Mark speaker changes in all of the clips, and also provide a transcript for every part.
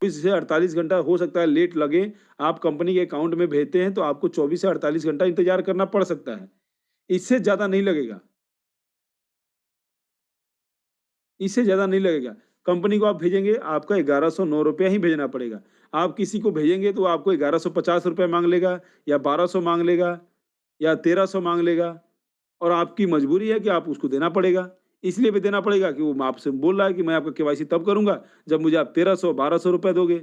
Speaker 1: 24 से 48 घंटा हो सकता है लेट लगे, आप कंपनी के अकाउंट में भेजते हैं तो आपको 24 से 48 घंटा इंतज़ार करना पड़ सकता है। इससे ज़्यादा नहीं लगेगा, इससे ज़्यादा नहीं लगेगा। कंपनी को आप भेजेंगे, आपका ₹1109 ही भेजना पड़ेगा। आप किसी को भेजेंगे तो आपको ₹1150 माँग लेगा या 1200 माँग लेगा या 1300 माँग लेगा और आपकी मजबूरी है कि आप उसको देना पड़ेगा। इसलिए भी देना पड़ेगा कि वो आपसे बोल रहा है कि मैं आपका केवाईसी तब करूँगा जब मुझे आप 1300 ₹1200 दोगे।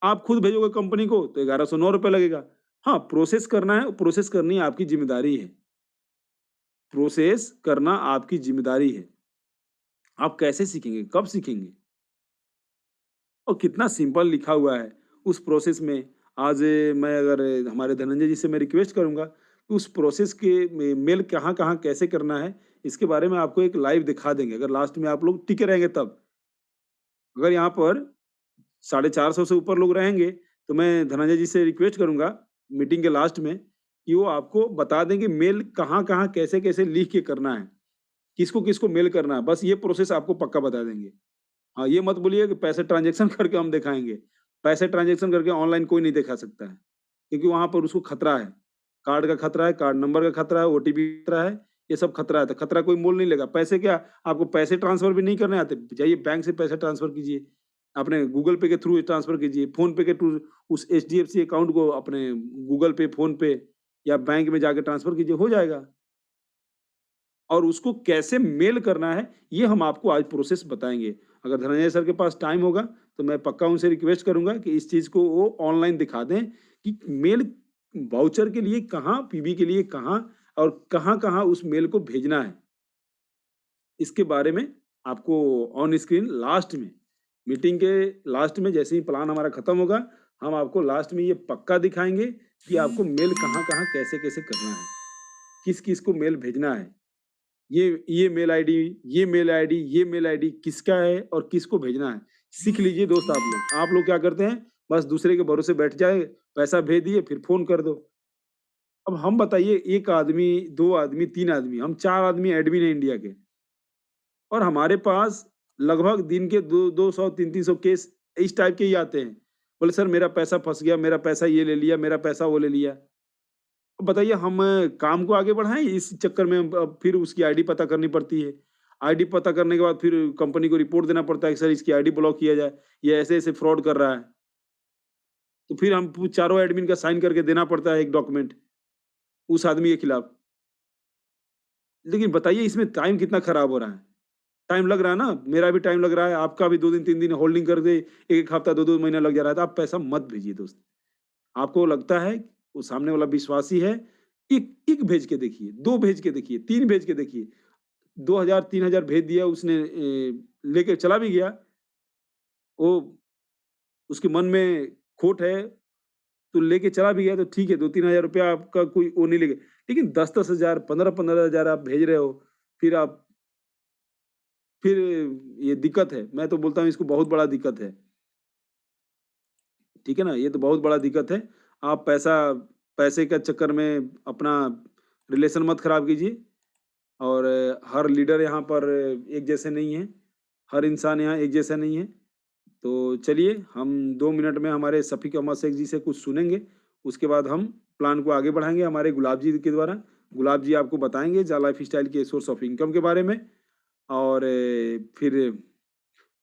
Speaker 1: आप खुद भेजोगे कंपनी को तो ₹1109 लगेगा। हाँ, प्रोसेस करना है, प्रोसेस करनी आपकी ज़िम्मेदारी है। प्रोसेस करना आपकी ज़िम्मेदारी है। आप कैसे सीखेंगे? कब सीखेंगे? और कितना सिंपल लिखा हुआ है उस प्रोसेस में। आज मैं अगर हमारे धनंजय जी से मैं रिक्वेस्ट करूँगा कि उस प्रोसेस के मेल कहाँ-कहाँ कैसे करना है, इसके बारे में आपको एक लाइव दिखा देंगे, अगर लास्ट में आप लोग टिके रहेंगे तब। अगर यहाँ पर 450 से ऊपर लोग रहेंगे, तो मैं धनंजय जी से रिक्वेस्ट करूँगा मीटिंग के लास्ट में कि वो आपको बता दें कि मेल कहाँ-कहाँ, कैसे-कैसे लिख के करना है, किसको-किसको मेल करना है, बस ये प्रोसेस आपको पक्का बता देंगे। हाँ, ये मत बोलिए कि पैसे ट्रांज़ैक्शन करके हम दिखाएँगे। पैसे ट्रांज़ैक्शन करके ऑनलाइन कोई नहीं दिखा सकता है, क्योंकि वहाँ पर उसको खतरा है। कार्ड का खतरा है, कार्ड नंबर का खतरा है, ओटीपी खतरा है, ये सब खतरा है, तो खतरा कोई मोल नहीं लेगा। पैसे क्या, आपको पैसे ट्रांसफर भी नहीं करने आते, जाइए बैंक से पैसे ट्रांसफर कीजिए, अपने गूगल पे के थ्रू ट्रांसफर कीजिए, फ़ोन पे के थ्रू उस एचडीएफसी अकाउंट को अपने गूगल पे, फ़ोन पे या बैंक में जाके ट्रांसफर कीजिए, हो जाएगा। और उसको कैसे मेल करना है, ये हम आपको आज प्रोसेस बताएँगे। अगर धनंजय सर के पास टाइम होगा, तो मैं पक्का उनसे रिक्वेस्ट करूँगा कि इस चीज़ को वो ऑनलाइन दिखा दें कि मेल वाउचर के लिए कहाँ, पीबी के लिए कहाँ और कहाँ-कहाँ उस मेल को भेजना है। इसके बारे में आपको ऑन स्क्रीन लास्ट में, मीटिंग के लास्ट में जैसे ही प्लान हमारा खत्म होगा, हम आपको लास्ट में ये पक्का दिखाएँगे कि आपको मेल कहाँ-कहाँ, कैसे-कैसे करना है। किस-किस को मेल भेजना है। ये मेल आईडी, ये मेल आईडी, ये मेल आईडी किसका है और किसको भेजना है। सीख लीजिए दोस्त आप लोग। आप लोग क्या करते हैं, बस दूसरे के भरोसे बैठ जाए, पैसा भेज दिए, फिर फ़ोन कर दो। अब हम बताइए 1 आदमी, 2 आदमी, 3 आदमी, हम 4 आदमी एडमिन हैं इंडिया के और हमारे पास लगभग दिन के दो 200, 300 केस इस टाइप के ही आते हैं। बोले सर मेरा पैसा फँस गया, मेरा पैसा ये ले लिया, मेरा पैसा वो ले लिया। अब बताइए हम काम को आगे बढ़ाएँ इस चक्कर में अब फिर उसकी आईडी पता करनी पड़ती है। आईडी पता करने के बाद फिर कंपनी को रिपोर्ट देना पड़ता है कि सर इसकी आईडी ब्लॉक किया जाए, ये ऐसे-ऐसे फ्रॉड कर रहा है। तो फिर हम पू चारों एडमिन का साइन करके देना पड़ता है एक डॉक्यूमेंट उस आदमी के खिलाफ। लेकिन बताइए इसमें टाइम कितना खराब हो रहा है। टाइम लग रहा है ना, मेरा भी टाइम लग रहा है, आपका भी 2 दिन 3 दिन होल्डिंग कर दे, 1-1 हफ्ता 2-2 महीना लग जा रहा है, तो आप पैसा मत भेजिए दोस्त। आपको लगता है वो सामने वाला विश्वासी है, 1 भेज के देखिए, 2 भेज के देखिए, 3 भेज के देखिए। 2000 3000 भेज दिया उसने लेके चला भी गया, वो उसके मन में खोट है, तो लेके चला भी गया तो ठीक है 2-3 हज़ार रुपया आपका कोई वो नहीं लेगा। लेकिन 10-10 हज़ार 15-15 हज़ार आप भेज रहे हो, फिर आप फिर ये दिक्कत है। मैं तो बोलता हूँ इसको बहुत बड़ा दिक्कत है। ठीक है ना? ये तो बहुत बड़ा दिक्कत है। आप पैसे के चक्कर में अपना रिलेशन मत खराब कीजिए और हर लीडर यहाँ पर एक जैसे नहीं हैं। हर इंसान यहाँ एक जैसा नहीं है। तो चलिए हम 2 मिनट में हमारे शफ़ीक अहमद शेख जी से कुछ सुनेंगे, उसके बाद हम प्लान को आगे बढ़ाएँगे हमारे गुलाब जी के द्वारा। गुलाब जी आपको बताएँगे ज़ा लाइफ़स्टाइल के सोर्स ऑफ इनकम के बारे में और फिर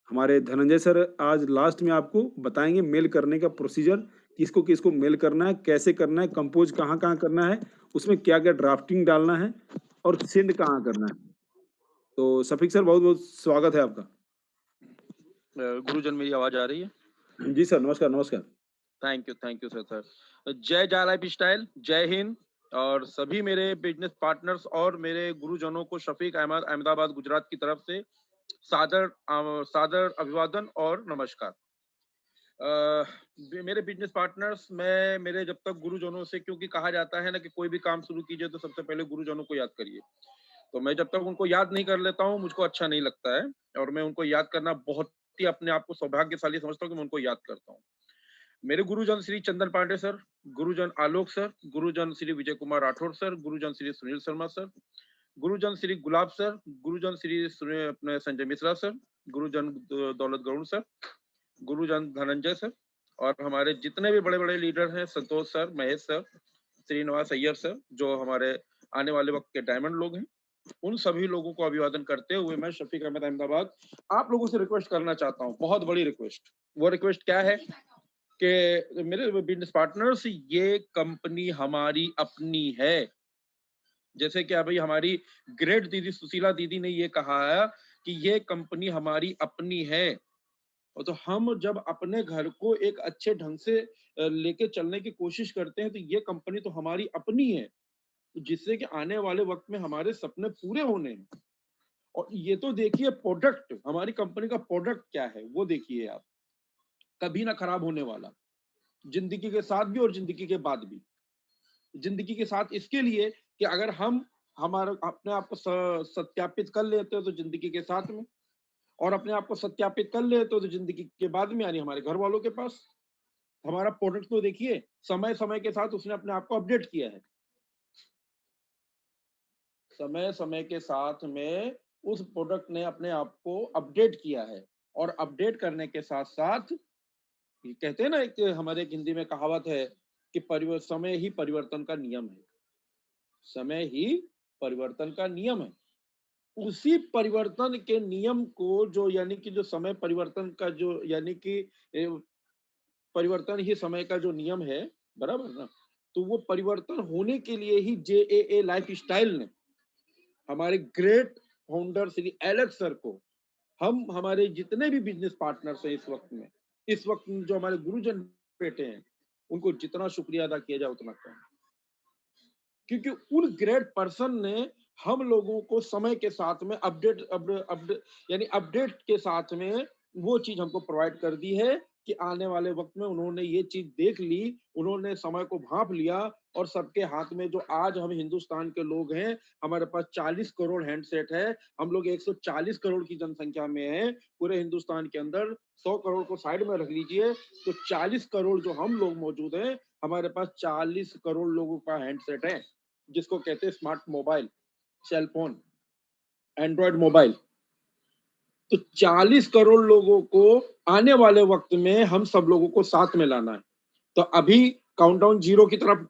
Speaker 1: हमारे धनंजय सर आज लास्ट में आपको बताएँगे मेल करने का प्रोसीजर, किसको-किसको मेल करना है, कैसे करना है, कंपोज़ कहाँ-कहाँ करना है, उसमें क्या-क्या ड्राफ्टिंग डालना है और सेंड कहाँ करना है। तो शफ़ीक सर बहुत-बहुत स्वागत है आपका।
Speaker 2: गुरुजन मेरी आवाज़ आ रही है?
Speaker 1: जी सर, नमस्कार, नमस्कार।
Speaker 2: Thank you sir. जय जा लाइफ़स्टाइल, जय हिंद और सभी मेरे बिज़नेस पार्टनर्स और मेरे गुरुजनों को शफ़ीक अहमद अहमदाबाद गुजरात की तरफ से सादर अभिवादन और नमस्कार। मेरे बिज़नेस पार्टनर्स मैं मेरे जब तक गुरुजनों से क्योंकि कहा जाता है ना कि कोई भी काम शुरू कीजिए तो सबसे पहले गुरुजनों को याद करिए। तो मैं जब तक उनको याद नहीं कर लेता हूँ, मुझको अच्छा नहीं लगता है और मैं उनको याद करना बहुत ही अपने आप को सौभाग्यशाली समझता हूँ कि मैं उनको याद करता हूँ। मेरे गुरुजन श्री चंदन पांडे सर, गुरुजन आलोक सर, गुरुजन श्री विजय कुमार राठौर सर, गुरुजन श्री सुनील शर्मा सर, गुरुजन श्री गुलाब सर, गुरुजन श्री अपने संजय मिश्रा सर, गुरुजन दौलत गरुड़ सर, गुरुजन धनंजय सर और हमारे जितने भी बड़े-बड़े लीडर हैं, Santosh sir, Mahesh sir, Srinivas Iyer sir, जो हमारे आने वाले वक़्त के डायमंड लोग हैं, उन सभी लोगों को अभिवादन करते हुए मैं शफीक अहमद अहमदाबाद आप लोगों से रिक्वेस्ट करना चाहता हूँ, बहुत बड़ी रिक्वेस्ट। वो रिक्वेस्ट क्या है कि मेरे बिज़नेस पार्टनर्स, ये कंपनी हमारी अपनी है। जैसे कि अभी हमारी ग्रेट दीदी सुशीला दीदी ने ये कहा है कि ये कंपनी हमारी अपनी है। और तो हम जब अपने घर को एक अच्छे ढंग से लेके चलने की कोशिश करते हैं तो ये कंपनी तो हमारी अपनी है, जिससे कि आने वाले वक्त में हमारे सपने पूरे होने हैं। और ये तो देखिए प्रोडक्ट, हमारी कंपनी का प्रोडक्ट क्या है वो देखिए आप, कभी ना खराब होने वाला, जिंदगी के साथ भी और जिंदगी के बाद भी। जिंदगी के साथ इसके लिए कि अगर हम हमारा अपने आप को सत्यापित कर लेते हो तो जिंदगी के साथ में, और अपने आप को सत्यापित कर लेते हो तो जिंदगी के बाद में, यानी हमारे घर वालों के पास। हमारा प्रोडक्ट तो देखिए समय समय के साथ उसने अपने आप को अपडेट किया है, समय समय के साथ में उस प्रोडक्ट ने अपने आप को अपडेट किया है। और अपडेट करने के साथ साथ ये कहते हैं ना, एक हमारे एक हिंदी में कहावत है कि समय ही परिवर्तन का नियम है। समय ही परिवर्तन का नियम है। उसी परिवर्तन के नियम को जो, यानी कि जो समय परिवर्तन का जो, यानी कि ए, परिवर्तन ही समय का जो नियम है, बराबर ना? तो वो परिवर्तन होने के लिए ही जेएए लाइफस्टाइल ने हमारे great founder Shri Alex sir को, हम हमारे जितने भी बिजनेस पार्टनर्स हैं इस वक्त जो हमारे गुरुजन बैठे हैं, उनको जितना शुक्रिया अदा किया जाए उतना कम। क्योंकि उन ग्रेट पर्सन ने हम लोगों को समय के साथ में यानी अपडेट के साथ में वो चीज हमको प्रोवाइड कर दी है कि आने वाले वक्त में उन्होंने ये चीज देख ली, उन्होंने समय को भांप लिया। और सबके हाथ में, जो आज हम हिंदुस्तान के लोग हैं, हमारे पास 40 करोड़ हैंडसेट है। हम लोग 140 करोड़ की जनसंख्या में हैं पूरे हिंदुस्तान के अंदर। 100 करोड़ को साइड में रख लीजिए तो 40 करोड़ जो हम लोग मौजूद हैं, हमारे पास 40 करोड़ लोगों का हैंडसेट है, जिसको कहते हैं smart mobile, cell phone, android mobile. तो 40 करोड़ लोगों को आने वाले वक्त में हम सब लोगों को साथ में लाना है। तो अभी काउंटडाउन जीरो की तरफ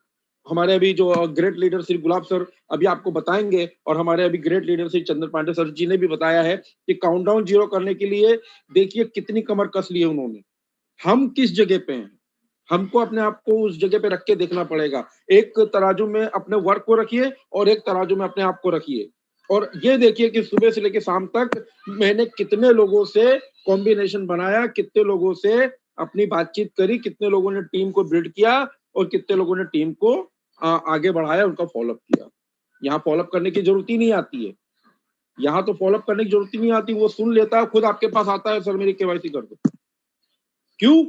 Speaker 2: हमारे अभी जो ग्रेट लीडर श्री गुलाब सर अभी आपको बताएंगे, और हमारे अभी great leader Shri Chandra Pandey sir जी ने भी बताया है कि काउंटडाउन जीरो करने के लिए देखिए कितनी कमर कस ली है उन्होंने। हम किस जगह पे हैं, हमको अपने आप को उस जगह पे रख के देखना पड़ेगा। एक तराजू में अपने वर्क को रखिए और एक तराजू में अपने आप को रखिए, और ये देखिए कि सुबह से लेकर शाम तक मैंने कितने लोगों से कॉम्बिनेशन बनाया, कितने लोगों से अपनी बातचीत करी, कितने लोगों ने टीम को बिल्ड किया और कितने लोगों ने टीम को आगे बढ़ाया, उनका फॉलोअप किया। यहाँ फॉलोअप करने की जरूरत ही नहीं आती है, यहाँ तो फॉलोअप करने की जरूरत ही नहीं आती, वो सुन लेता है, खुद आपके पास आता है, सर मेरी केवाईसी कर दो। क्यों?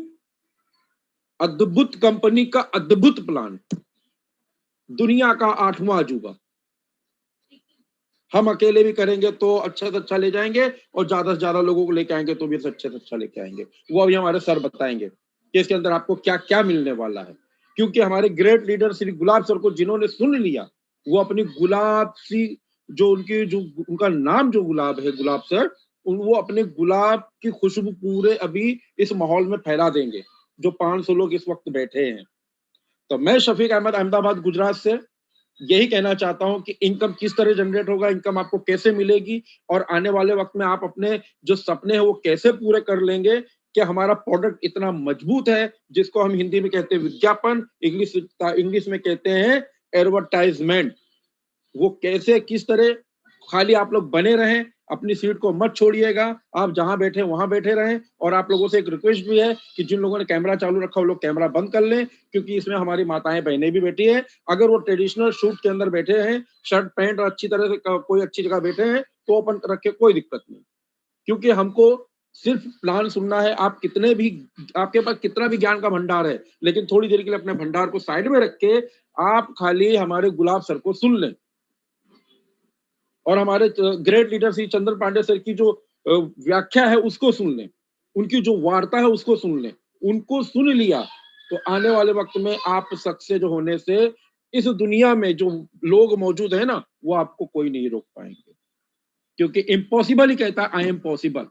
Speaker 2: अद्भुत कंपनी का अद्भुत प्लान, दुनिया का 8वां अजूबा। हम अकेले भी करेंगे तो अच्छा से अच्छा ले जाएंगे, और ज्यादा से ज्यादा लोगों को लेके आएंगे तो भी अच्छे से अच्छा लेके आएंगे। वो अभी हमारे सर बताएंगे कि इसके अंदर आपको क्या क्या मिलने वाला है। क्योंकि हमारे ग्रेट लीडर श्री गुलाब सर को जिन्होंने सुन लिया, वो अपनी गुलाब सी, जो उनकी जो उनका नाम जो गुलाब है, गुलाब सर, वो अपने गुलाब की खुशबू पूरे अभी इस माहौल में फैला देंगे, जो 500 लोग इस वक्त बैठे हैं। तो मैं शफीक अहमद अहमदाबाद गुजरात से यही कहना चाहता हूं कि इनकम किस तरह जनरेट होगा, इनकम आपको कैसे मिलेगी, और आने वाले वक्त में आप अपने जो सपने हैं वो कैसे पूरे कर लेंगे। कि हमारा प्रोडक्ट इतना मजबूत है, जिसको हम हिंदी में कहते हैं विज्ञापन, इंग्लिश में कहते हैं एडवर्टाइजमेंट। वो कैसे, किस तरह, खाली आप लोग बने रहें, अपनी सीट को मत छोड़िएगा, आप जहां बैठे वहां बैठे रहें। और आप लोगों से एक रिक्वेस्ट भी है कि जिन लोगों ने कैमरा चालू रखा वो लोग कैमरा बंद कर लें, क्योंकि इसमें हमारी माताएं बहनें भी बैठी हैं। अगर वो ट्रेडिशनल शूट के अंदर बैठे हैं, शर्ट पैंट और अच्छी तरह से कोई अच्छी जगह बैठे हैं, तो ओपन रख के कोई दिक्कत नहीं। क्योंकि हमको सिर्फ प्लान सुनना है। आप कितने भी, आपके पास कितना भी ज्ञान का भंडार है, लेकिन थोड़ी देर के लिए अपने भंडार को साइड में रख के आप खाली हमारे गुलाब सर को सुन लें, और हमारे great leader Shri Chandra Pandey sir की जो व्याख्या है उसको सुन लें, उनकी जो वार्ता है उसको सुन लें। उनको सुन लिया तो आने वाले वक्त में आप सक्सेस होने से इस दुनिया में जो लोग मौजूद है ना, वो आपको कोई नहीं रोक पाएंगे, क्योंकि इम्पॉसिबल ही कहता है आई एम पॉसिबल।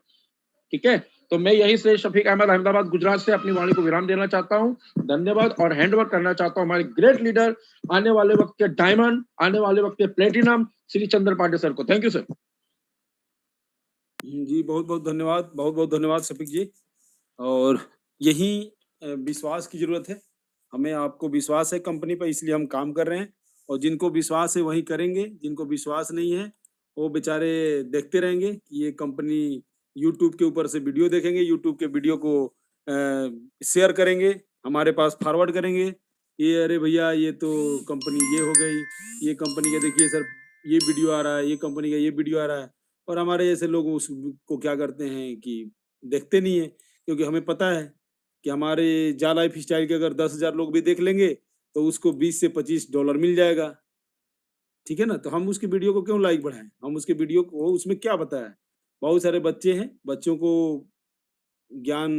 Speaker 2: ठीक है, तो मैं यहीं से शफीक अहमद अहमदाबाद गुजरात से अपनी वाणी को विराम देना चाहता हूँ। धन्यवाद और हैंडओवर करना चाहता हूँ हमारे ग्रेट लीडर, आने वाले वक्त के डायमंड, आने वाले वक्त के प्लेटिनम, श्री चंद्र पांडे सर को। Thank you sir.
Speaker 1: जी बहुत बहुत धन्यवाद, बहुत बहुत धन्यवाद शफीक जी। और यही विश्वास की जरूरत है, हमें आपको विश्वास है कंपनी पर, इसलिए हम काम कर रहे हैं। और जिनको विश्वास है वही करेंगे, जिनको विश्वास नहीं है वो बेचारे देखते रहेंगे कि ये कंपनी यूट्यूब के ऊपर से वीडियो देखेंगे, यूट्यूब के वीडियो को शेयर करेंगे, हमारे पास फॉरवर्ड करेंगे, ये अरे भैया ये तो कंपनी ये हो गई, ये कंपनी का देखिए सर ये वीडियो आ रहा है, ये कंपनी का ये वीडियो आ रहा है। और हमारे जैसे लोग उसको क्या करते हैं कि देखते नहीं है, क्योंकि हमें पता है कि हमारे जा लाइफ स्टाइल के अगर 10,000 लोग भी देख लेंगे तो उसको 20 से $25 मिल जाएगा। ठीक है ना? तो हम उसकी वीडियो को क्यों लाइक बढ़ाएं, हम उसके वीडियो को, उसमें क्या बताया है। बहुत सारे बच्चे हैं, बच्चों को ज्ञान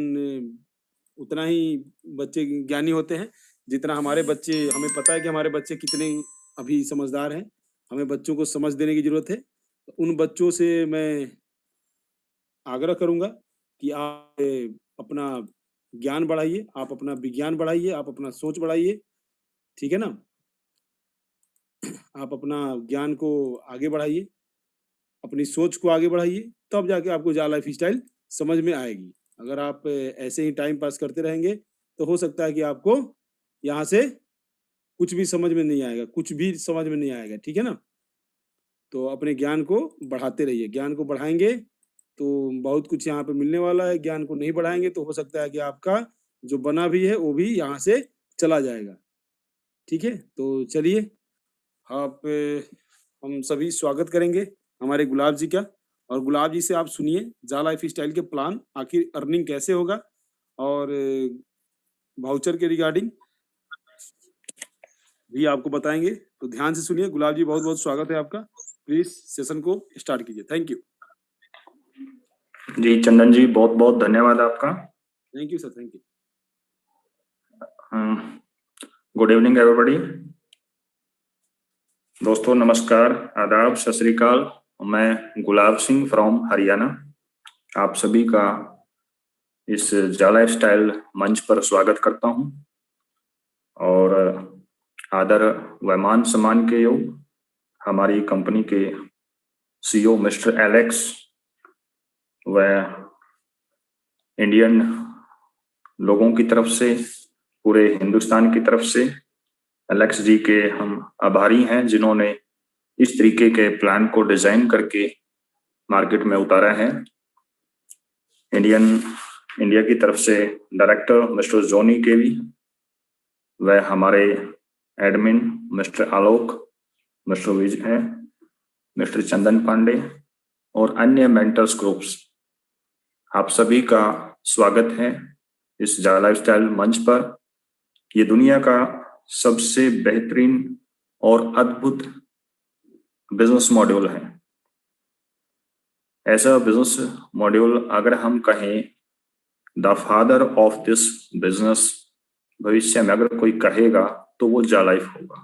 Speaker 1: उतना ही बच्चे ज्ञानी होते हैं जितना हमारे बच्चे, हमें पता है कि हमारे बच्चे कितने अभी समझदार हैं, हमें बच्चों को समझ देने की जरूरत है। तो उन बच्चों से मैं आग्रह करूंगा कि आप अपना ज्ञान बढ़ाइए, आप अपना विज्ञान बढ़ाइए, आप अपना सोच बढ़ाइए। ठीक है ना? आप अपना ज्ञान को आगे बढ़ाइए, अपनी सोच को आगे बढ़ाइए, तब जाके आपको जा लाइफ स्टाइल समझ में आएगी। अगर आप ऐसे ही टाइम पास करते रहेंगे तो हो सकता है कि आपको यहाँ से कुछ भी समझ में नहीं आएगा, कुछ भी समझ में नहीं आएगा। ठीक है ना? तो अपने ज्ञान को बढ़ाते रहिए, ज्ञान को बढ़ाएंगे तो बहुत कुछ यहाँ पे मिलने वाला है। ज्ञान को नहीं बढ़ाएंगे तो हो सकता है कि आपका जो बना भी है वो भी यहाँ से चला जाएगा। ठीक है? तो चलिए, आप हम सभी स्वागत करेंगे हमारे गुलाब जी का। और गुलाब जी से आप सुनिए जा लाइफ स्टाइल के प्लान, आखिर अर्निंग कैसे होगा और वाउचर के रिगार्डिंग भी आपको बताएंगे। तो ध्यान से सुनिए। गुलाब जी बहुत बहुत स्वागत है आपका, प्लीज सेशन को स्टार्ट कीजिए। Thank you.
Speaker 3: जी चंदन जी, बहुत बहुत धन्यवाद आपका।
Speaker 1: Thank you sir, thank you.
Speaker 3: Good evening everybody. दोस्तों नमस्कार, आदाब, सत श्री अकाल। मैं गुलाब सिंह फ्रॉम हरियाणा आप सभी का इस जा लाइफ स्टाइल मंच पर स्वागत करता हूं। और आदर व मान सम्मान के योग हमारी कंपनी के सीईओ मिस्टर एलेक्स व इंडियन लोगों की तरफ से, पूरे हिंदुस्तान की तरफ से एलेक्स जी के हम आभारी हैं, जिन्होंने इस तरीके के प्लान को डिजाइन करके मार्केट में उतारा है। इंडिया की तरफ से डायरेक्टर मिस्टर जोनी केवी व हमारे एडमिन मिस्टर आलोक, मिस्टर विजय, मिस्टर चंदन पांडे और अन्य मेंटर्स ग्रुप्स, आप सभी का स्वागत है इस जा लाइफ स्टाइल मंच पर। ये दुनिया का सबसे बेहतरीन और अद्भुत बिजनेस मॉड्यूल है। ऐसा बिजनेस मॉड्यूल अगर हम कहें the father of this business, भविष्य में अगर कोई कहेगा तो वो जा लाइफ होगा।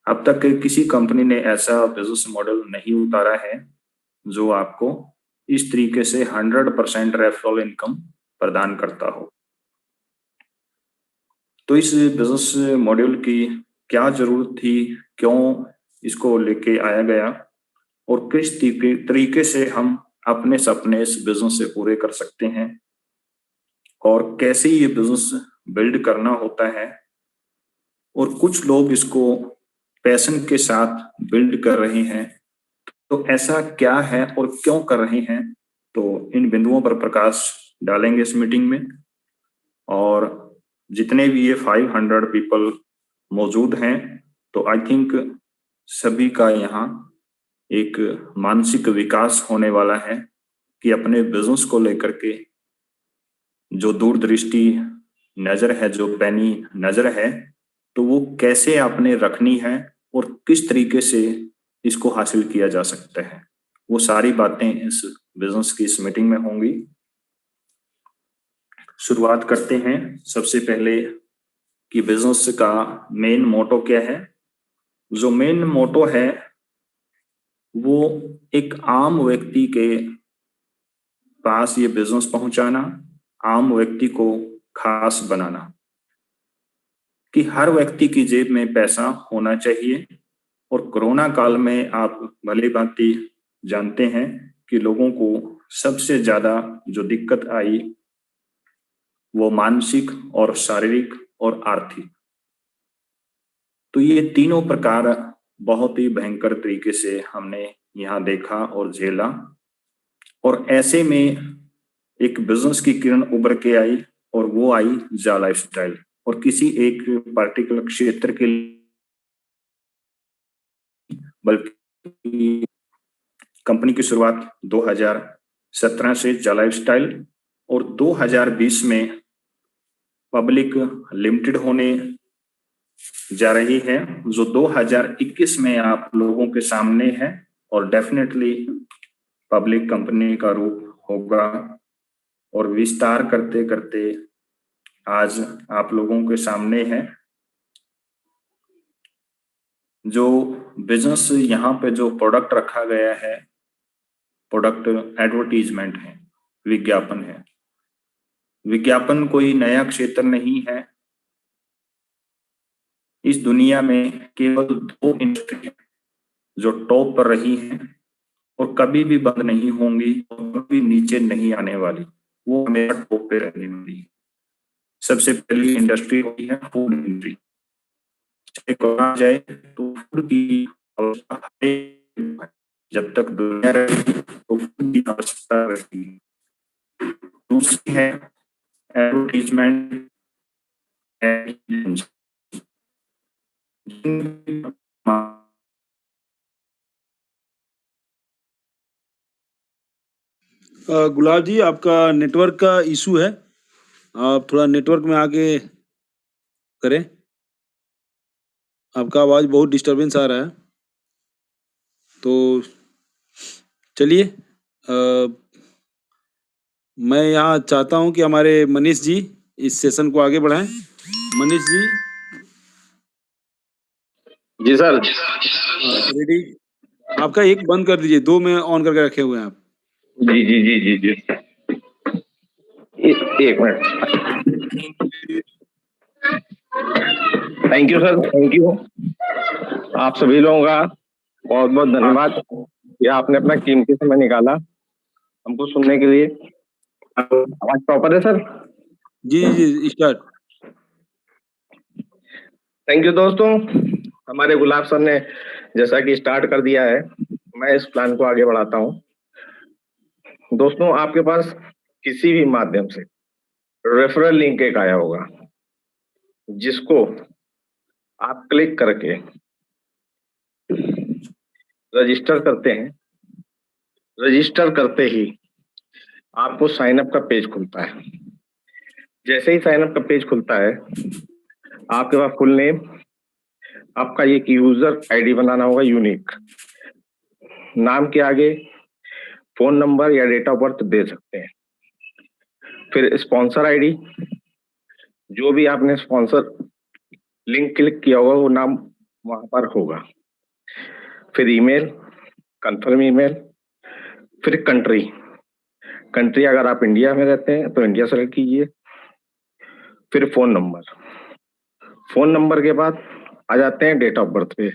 Speaker 3: अब तक किसी कंपनी ने ऐसा बिजनेस मॉडल नहीं उतारा है जो आपको इस तरीके से 100% रेफरल इनकम प्रदान करता हो। तो इस बिजनेस मॉड्यूल की क्या जरूरत थी, क्यों इसको लेके आया गया और किस तरीके से हम अपने सपने इस बिजनेस से पूरे कर सकते हैं और कैसे ये बिजनेस बिल्ड करना होता है। और कुछ लोग इसको पैशन के साथ बिल्ड कर रहे हैं, तो ऐसा क्या है और क्यों कर रहे हैं, तो इन बिंदुओं पर प्रकाश डालेंगे इस मीटिंग में। और जितने भी ये 500 पीपल मौजूद हैं, तो आई थिंक सभी का यहाँ एक मानसिक विकास होने वाला है कि अपने बिजनेस को लेकर के जो दूरदृष्टि नजर है, जो पैनी नजर है, तो वो कैसे आपने रखनी है और किस तरीके से इसको हासिल किया जा सकता है, वो सारी बातें इस बिजनेस की इस मीटिंग में होंगी। शुरुआत करते हैं सबसे पहले कि बिजनेस का मेन मोटो क्या है। जो मेन मोटो है वो एक आम व्यक्ति के पास ये बिजनेस पहुंचाना, आम व्यक्ति को खास बनाना, कि हर व्यक्ति की जेब में पैसा होना चाहिए। और कोरोना काल में आप भली भांति जानते हैं कि लोगों को सबसे ज्यादा जो दिक्कत आई वो मानसिक और शारीरिक और आर्थिक, तो ये तीनों प्रकार बहुत ही भयंकर तरीके से हमने यहाँ देखा और झेला। और ऐसे में एक बिजनेस की किरण उभर के आई और वो आई जा लाइफस्टाइल। और किसी एक पार्टिकुलर क्षेत्र के लिए बल्कि कंपनी की शुरुआत 2017 से जा लाइफस्टाइल और 2020 में पब्लिक लिमिटेड होने जा रही है, जो 2021 में आप लोगों के सामने है और डेफिनेटली पब्लिक कंपनी का रूप होगा। और विस्तार करते करते आज आप लोगों के सामने है। जो बिजनेस यहाँ पे जो प्रोडक्ट रखा गया है, प्रोडक्ट एडवर्टीजमेंट है, विज्ञापन है। विज्ञापन कोई नया क्षेत्र नहीं है। इस दुनिया में केवल 2 इंडस्ट्री है जो टॉप पर रही हैं और कभी भी बंद नहीं होंगी और कभी नीचे नहीं आने वाली, वो हमेशा टॉप पे रहने वाली। सबसे पहली इंडस्ट्री होती है फूड इंडस्ट्री। चाहे कोरोना जाए तो फूड की आवश्यकता है। जब तक दुनिया रहेगी तो फूड की आवश्यकता रहेगी। दूसरी है एडवर्टीजमेंट।
Speaker 1: गुलाब जी, आपका नेटवर्क का इशू है, आप थोड़ा नेटवर्क में आके करें। आपका आवाज़ बहुत डिस्टरबेंस आ रहा है। तो चलिए, मैं यहाँ चाहता हूँ कि हमारे मनीष जी इस सेशन को आगे बढ़ाएं। मनीष जी।
Speaker 4: जी सर।
Speaker 1: रेडी? आपका एक बंद कर दीजिए, 2 में ऑन करके रखे हुए हैं आप।
Speaker 4: जी जी जी जी जी एक minute. Thank you sir, thank you. आप सभी लोगों का बहुत बहुत धन्यवाद कि आपने अपना कीमती समय निकाला हमको सुनने के लिए। आवाज प्रॉपर है सर?
Speaker 1: जी जी, स्टार्ट।
Speaker 4: थैंक यू दोस्तों। हमारे गुलाब सर ने जैसा कि स्टार्ट कर दिया है, मैं इस प्लान को आगे बढ़ाता हूं। दोस्तों, आपके पास किसी भी माध्यम से रेफरल लिंक एक आया होगा जिसको आप क्लिक करके रजिस्टर करते हैं। रजिस्टर करते ही आपको साइन अप का पेज खुलता है। जैसे ही साइन अप का पेज खुलता है, आपके पास फुल नेम, आपका एक यूजर आईडी बनाना होगा यूनिक। नाम के आगे फोन नंबर या डेट ऑफ बर्थ दे सकते हैं। फिर स्पॉन्सर आईडी, जो भी आपने स्पॉन्सर लिंक क्लिक किया होगा वो नाम वहां पर होगा। फिर ईमेल, कंफर्म ईमेल। फिर कंट्री, कंट्री अगर आप इंडिया में रहते हैं तो इंडिया सेलेक्ट कीजिए। फिर फोन नंबर, फोन नंबर के बाद आ जाते हैं डेट ऑफ बर्थ पे।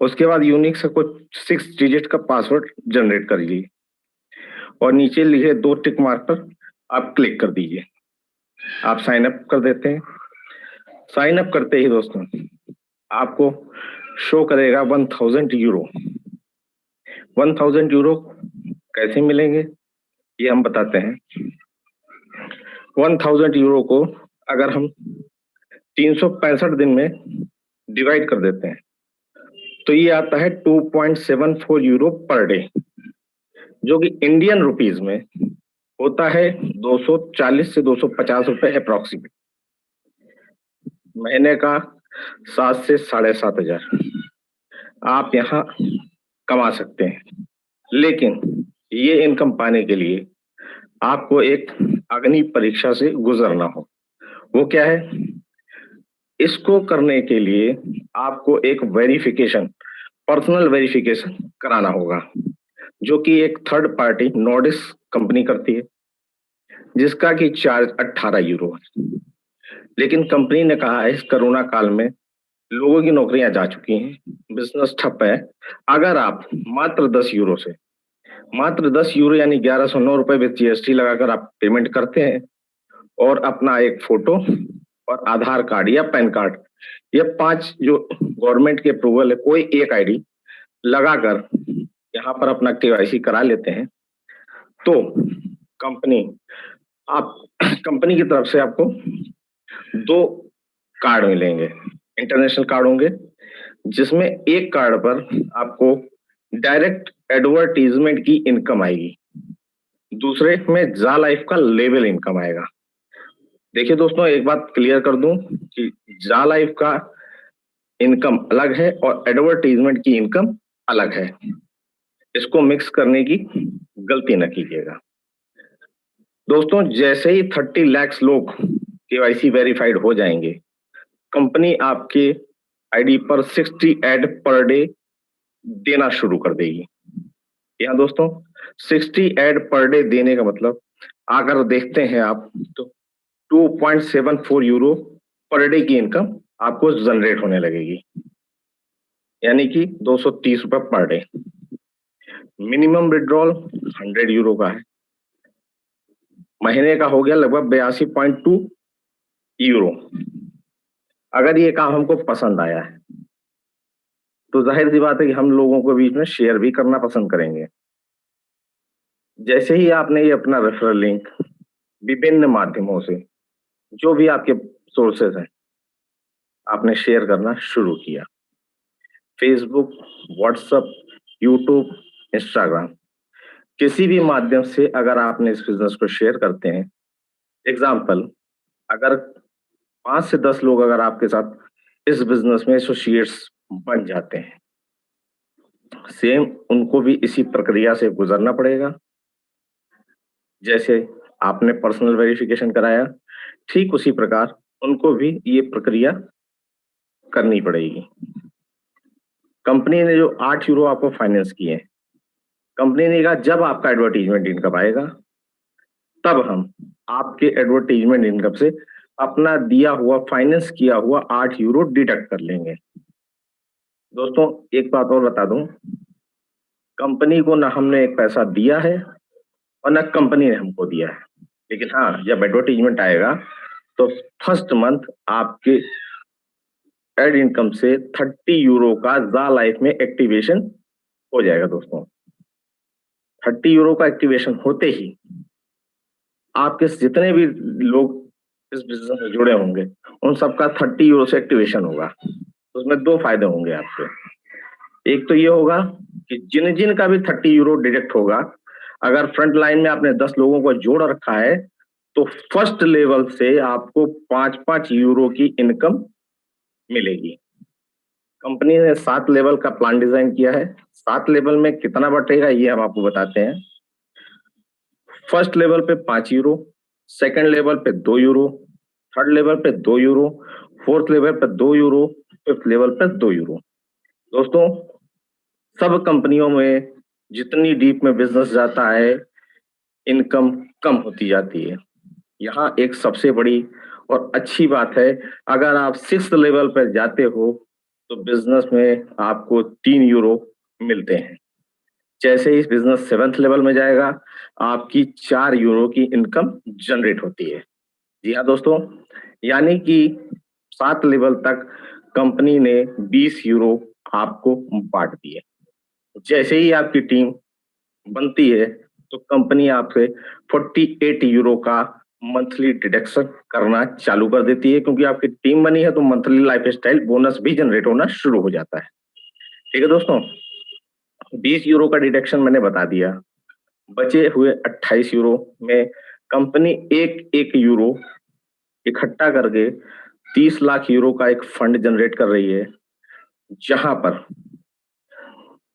Speaker 4: उसके बाद यूनिक से कुछ 6 डिजिट का पासवर्ड जनरेट कर लीजिए और नीचे लिखे 2 टिक मार्क पर आप क्लिक कर दीजिए। आप साइन अप कर देते हैं। साइन अप करते ही दोस्तों आपको शो करेगा 1000 यूरो। 1000 यूरो कैसे मिलेंगे ये हम बताते हैं। 1000 यूरो को अगर हम 365 दिन में डिवाइड कर देते हैं तो ये आता है 2.74 यूरो पर डे, जो कि इंडियन रुपीज में होता है 240 से 250 रुपए अप्रोक्सीमेट। महीने का 7 से 7,500 आप यहाँ कमा सकते हैं। लेकिन ये इनकम पाने के लिए आपको एक अग्नि परीक्षा से गुजरना हो। वो क्या है? इसको करने के लिए आपको एक वेरिफिकेशन, पर्सनल वेरिफिकेशन कराना होगा। जो कि एक थर्ड पार्टी नॉर्डिस कंपनी करती है, जिसका कि चार्ज 18 यूरो है। लेकिन कंपनी ने कहा है इस कोरोना काल में लोगों की नौकरियां जा चुकी हैं, बिजनेस ठप है। अगर आप मात्र 10 यूरो यानी 1109 रुपए विद जीएसटी लगाकर आप पेमेंट करते हैं और अपना एक फोटो और आधार कार्ड या पैन कार्ड, ये 5 जो गवर्नमेंट के अप्रूवल है, कोई एक आईडी लगाकर यहाँ पर अपना केवाईसी करा लेते हैं, तो कंपनी आप कंपनी की तरफ से आपको 2 कार्ड मिलेंगे, इंटरनेशनल कार्ड होंगे, जिसमें एक कार्ड पर आपको डायरेक्ट एडवर्टीजमेंट की इनकम आएगी, दूसरे में जा लाइफ का लेवल इनकम आएगा। देखिए दोस्तों, एक बात क्लियर कर दूं कि जा लाइफ का इनकम अलग है और एडवर्टीजमेंट की इनकम अलग है, इसको मिक्स करने की गलती न कीजिएगा। दोस्तों, जैसे ही 30 लाख लोग केवाईसी वेरीफाइड हो जाएंगे, कंपनी आपके आईडी पर 60 ऐड पर डे देना शुरू कर देगी। यहाँ दोस्तों 60 ऐड पर डे देने का मतलब अगर देखते हैं आप तो 2.74 यूरो पर डे की इनकम आपको जनरेट होने लगेगी, यानी कि 230 रुपए per day. Minimum withdrawal 100 euro का है, महीने का हो गया लगभग 82.2 यूरो। अगर ये काम हमको पसंद आया है तो जाहिर सी बात है कि हम लोगों के बीच में शेयर भी करना पसंद करेंगे। जैसे ही आपने ये अपना रेफरल लिंक विभिन्न माध्यमों से, जो भी आपके सोर्सेज हैं, आपने शेयर करना शुरू किया, फेसबुक, व्हाट्सएप, यूट्यूब, इंस्टाग्राम, किसी भी माध्यम से अगर आपने इस बिजनेस को शेयर करते हैं, एग्जाम्पल अगर 5 से 10 लोग अगर आपके साथ इस बिजनेस में एसोसिएट्स बन जाते हैं, सेम उनको भी इसी प्रक्रिया से गुजरना पड़ेगा। जैसे आपने पर्सनल वेरिफिकेशन कराया, ठीक उसी प्रकार उनको भी ये प्रक्रिया करनी पड़ेगी। कंपनी ने जो 8 यूरो आपको फाइनेंस किए, कंपनी ने कहा जब आपका एडवर्टीजमेंट इनकम आएगा तब हम आपके एडवर्टीजमेंट इनकम से अपना दिया हुआ फाइनेंस किया हुआ 8 यूरो डिडक्ट कर लेंगे। दोस्तों, एक बात और बता दूं, कंपनी को ना हमने एक पैसा दिया है और ना कंपनी ने हमको दिया है, लेकिन हाँ, जब एडवर्टीजमेंट आएगा तो फर्स्ट मंथ आपके एड इनकम से 30 यूरो का जा लाइफ में एक्टिवेशन हो जाएगा। दोस्तों, 30 यूरो का एक्टिवेशन होते ही आपके जितने भी लोग इस बिजनेस में जुड़े होंगे उन सबका 30 यूरो से एक्टिवेशन होगा। उसमें 2 फायदे होंगे आपके। एक तो ये होगा कि जिन जिन का भी 30 यूरो डिडक्ट होगा, अगर फ्रंट लाइन में आपने 10 लोगों को जोड़ रखा है तो फर्स्ट लेवल से आपको 5-5 यूरो की इनकम मिलेगी। कंपनी ने 7 लेवल का प्लान डिजाइन किया है। 7 लेवल में कितना बटेगा ये हम आपको बताते हैं। फर्स्ट लेवल पे 5 यूरो, सेकंड लेवल पे 2 यूरो, थर्ड लेवल पे 2 यूरो, फोर्थ लेवल पे 2 यूरो, फिफ्थ लेवल पे 2 यूरो। दोस्तों, सब कंपनियों में जितनी डीप में बिजनेस जाता है, इनकम कम होती जाती है। यहाँ एक सबसे बड़ी और अच्छी बात है, अगर आप 6th लेवल पर जाते हो तो बिजनेस में आपको 3 यूरो मिलते हैं। जैसे ही बिजनेस 7th लेवल में जाएगा, आपकी 4 यूरो की इनकम जनरेट होती है। जी हाँ दोस्तों, यानी कि 7 लेवल तक कंपनी ने 20 यूरो आपको बांट दिए। जैसे ही आपकी टीम बनती है तो कंपनी आपसे 48 यूरो का मंथली डिडक्शन करना चालू कर देती है, क्योंकि आपकी टीम बनी है तो मंथली लाइफस्टाइल बोनस भी जनरेट होना शुरू हो जाता है। ठीक है दोस्तों, 20 यूरो का डिडक्शन मैंने बता दिया। बचे हुए 28 यूरो में कंपनी एक यूरो इकट्ठा करके 30 लाख यूरो का एक फंड जनरेट कर रही है, जहां पर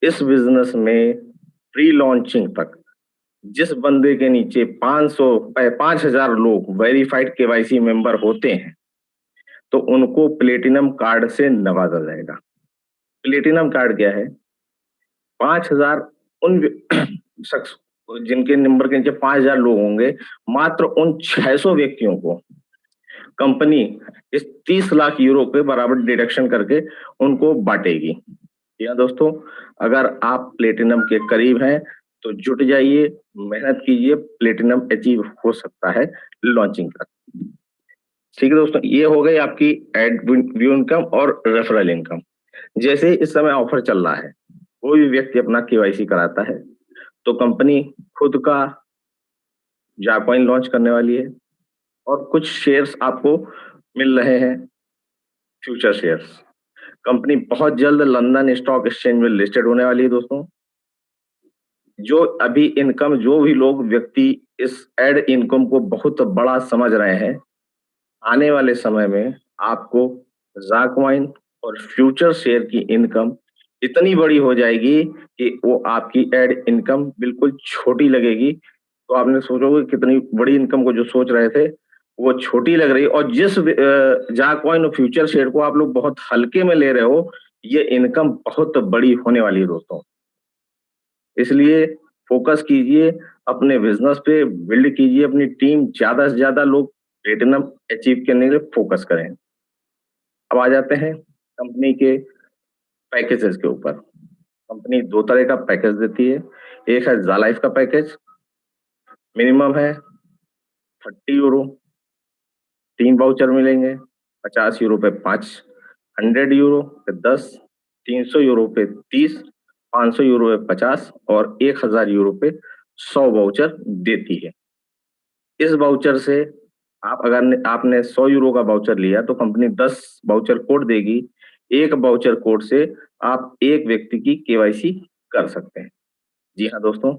Speaker 4: इस बिजनेस में प्री लॉन्चिंग तक जिस बंदे के नीचे 5000 लोग वेरीफाइड केवाईसी मेंबर होते हैं तो उनको प्लेटिनम कार्ड से नवाजा जाएगा। प्लेटिनम कार्ड क्या है? 5000 उन शख्स जिनके नंबर के नीचे 5,000 लोग होंगे, मात्र उन 600 व्यक्तियों को कंपनी इस 30 लाख यूरो के बराबर डिडक्शन करके उनको बांटेगी। या दोस्तों, अगर आप प्लेटिनम के करीब हैं तो जुट जाइए, मेहनत कीजिए, प्लेटिनम अचीव हो सकता है लॉन्चिंग तक। ठीक है दोस्तों, ये हो गई आपकी एड व्यू इनकम और रेफरल इनकम। जैसे इस समय ऑफर चल रहा है, कोई भी व्यक्ति अपना केवाईसी कराता है तो कंपनी खुद का जाकॉइन लॉन्च करने वाली है और कुछ शेयर्स आपको मिल रहे हैं, फ्यूचर शेयर्स। कंपनी बहुत जल्द लंदन स्टॉक एक्सचेंज में लिस्टेड होने वाली है दोस्तों। जो अभी इनकम, जो भी लोग व्यक्ति इस एड इनकम को बहुत बड़ा समझ रहे हैं, आने वाले समय में आपको जाकवाइन और फ्यूचर शेयर की इनकम इतनी बड़ी हो जाएगी कि वो आपकी एड इनकम बिल्कुल छोटी लगेगी। तो आपने सोचोगे कितनी बड़ी इनकम को जो सोच रहे थे वो छोटी लग रही है, और जिस जाकवाइन और फ्यूचर शेयर को आप लोग बहुत हल्के में ले रहे हो, ये इनकम बहुत बड़ी होने वाली है दोस्तों। इसलिए फोकस कीजिए अपने बिजनेस पे, बिल्ड कीजिए अपनी टीम, ज्यादा से ज्यादा लोग प्लेटिनम अचीव करने के लिए फोकस करें। अब आ जाते हैं कंपनी के पैकेजेस के ऊपर। कंपनी दो तरह का पैकेज देती है। एक है जा लाइफ का पैकेज, मिनिमम है 30 यूरो, 3 वाउचर मिलेंगे, 50 यूरो पे 5, 100 यूरो पे 10, 300 यूरो पे 30, 500 यूरो पे 50 और 1,000 यूरो पे 100 वाउचर देती है। इस वाउचर से आप अगर आपने 100 यूरो का वाउचर लिया तो कंपनी 10 वाउचर कोड देगी। एक वाउचर कोड से आप एक व्यक्ति की केवाईसी कर सकते हैं। जी हाँ दोस्तों,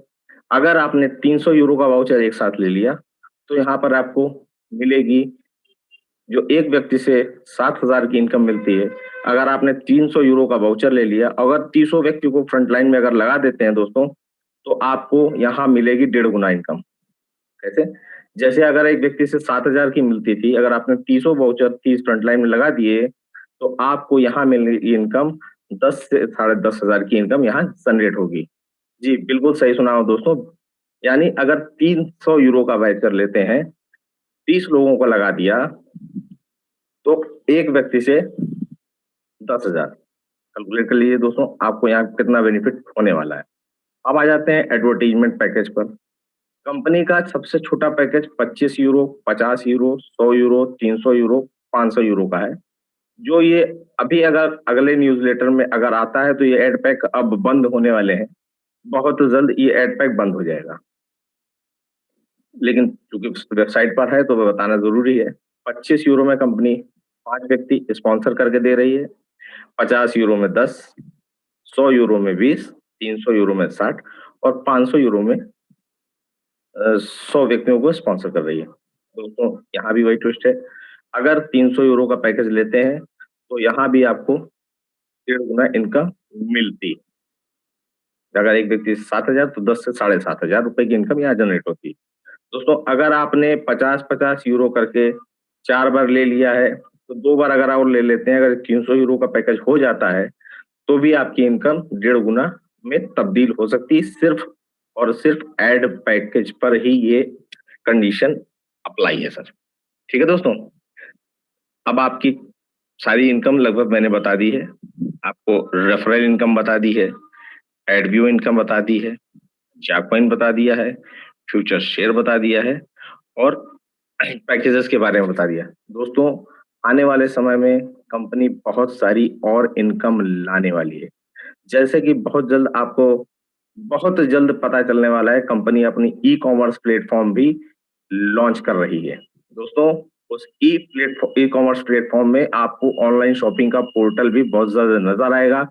Speaker 4: अगर आपने 300 यूरो का वाउचर एक साथ ले लिया तो यहाँ पर आपको मिलेगी, जो एक व्यक्ति से 7,000 की इनकम मिलती है, अगर आपने 300 यूरो का वाउचर ले लिया, अगर 300 व्यक्ति को फ्रंट लाइन में अगर लगा देते हैं दोस्तों, तो आपको यहाँ मिलेगी 1.5 गुना इनकम। कैसे? जैसे अगर एक व्यक्ति से 7,000 की मिलती थी, अगर आपने 300 वाउचर 30 फ्रंट लाइन में लगा दिए तो आपको यहाँ मिलेगी इनकम 10 से 10,500 की इनकम यहाँ जनरेट होगी। जी बिल्कुल सही सुना हो दोस्तों। यानी अगर 300 यूरो का वाउचर लेते हैं, 30 लोगों को लगा दिया तो एक व्यक्ति से 10,000। कैलकुलेट कर लीजिए दोस्तों, आपको यहाँ कितना बेनिफिट होने वाला है। अब आ जाते हैं एडवर्टीजमेंट पैकेज पर। कंपनी का सबसे छोटा package 25 euro, 50 euro, 100 euro, 300 euro, 500 euro का है। जो ये अभी अगर अगले न्यूज़लेटर में अगर आता है तो ये एड पैक अब बंद होने वाले हैं। बहुत जल्द ये एड पैक बंद हो जाएगा, लेकिन चूंकि वेबसाइट पर है तो वो बताना जरूरी है। 25 यूरो में कंपनी 5 व्यक्ति स्पॉन्सर करके दे रही है, 50 यूरो में 10, 100 यूरो में 20, 300 यूरो में 60 और 500 यूरो में 100 व्यक्तियों को स्पॉन्सर कर रही है। दोस्तों यहाँ भी वही ट्विस्ट है, अगर 300 यूरो का पैकेज लेते हैं तो यहाँ भी आपको 1.5 गुना इनकम मिलती। अगर एक व्यक्ति 7,000 तो 10 से 7,500 रुपए की इनकम यहाँ जनरेट होती। दोस्तों अगर आपने 50-50 यूरो करके 4 बार ले लिया है तो 2 बार अगर और ले लेते हैं, अगर 300 यूरो का पैकेज हो जाता है तो भी आपकी इनकम 1.5 गुना में तब्दील हो सकती है। सिर्फ और सिर्फ एड पैकेज पर ही ये कंडीशन अप्लाई है सर। ठीक है दोस्तों, अब आपकी सारी इनकम लगभग मैंने बता दी है। आपको रेफरल इनकम बता दी है, एडव्यू इनकम बता दी है, जाकॉइन बता दिया है, फ्यूचर शेयर बता दिया है और पैकेजेस के बारे में बता दिया। दोस्तों आने वाले समय में कंपनी बहुत सारी और इनकम लाने वाली है। जैसे कि बहुत जल्द पता चलने वाला है, कंपनी अपनी ई कॉमर्स प्लेटफॉर्म भी लॉन्च कर रही है। दोस्तों उस ई कॉमर्स प्लेटफॉर्म में आपको ऑनलाइन शॉपिंग का पोर्टल भी बहुत जल्द नजर आएगा,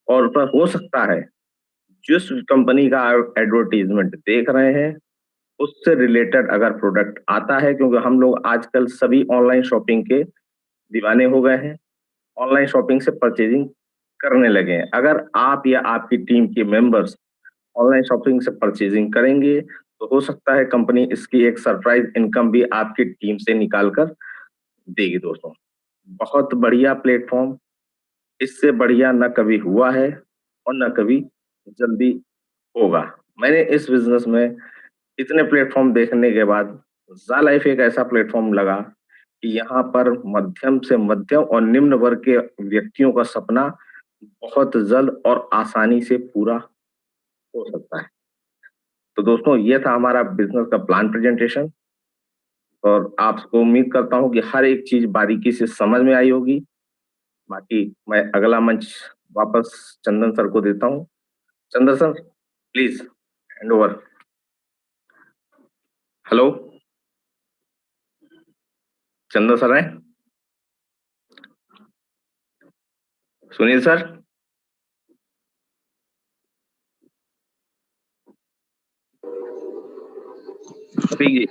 Speaker 4: और पर हो सकता है जिस कंपनी का एडवर्टीजमेंट देख रहे हैं उससे रिलेटेड अगर प्रोडक्ट आता है, क्योंकि हम लोग आजकल सभी ऑनलाइन शॉपिंग के दीवाने हो गए हैं, ऑनलाइन शॉपिंग से परचेजिंग करने लगे हैं। अगर आप या आपकी टीम के मेंबर्स ऑनलाइन शॉपिंग से परचेजिंग करेंगे तो हो सकता है कंपनी इसकी एक सरप्राइज इनकम भी आपकी टीम से निकाल कर देगी। दोस्तों बहुत बढ़िया प्लेटफॉर्म, इससे बढ़िया न कभी हुआ है और न कभी जल्दी होगा। मैंने इस बिजनेस में इतने प्लेटफॉर्म देखने के बाद ज़ा लाइफ एक ऐसा प्लेटफॉर्म लगा कि यहाँ पर मध्यम से मध्यम और निम्न वर्ग के व्यक्तियों का सपना बहुत जल्द और आसानी से पूरा हो सकता है। तो दोस्तों, ये था हमारा बिजनेस का प्लान प्रेजेंटेशन और आपको उम्मीद करता हूँ कि हर एक चीज बारीकी से समझ में आई होगी। बाकी मैं अगला मंच वापस चंदन सर को देता हूँ। Chandan sir, please hand over. Hello, Chandan sir हैं? सुनील सर? रफीक जी?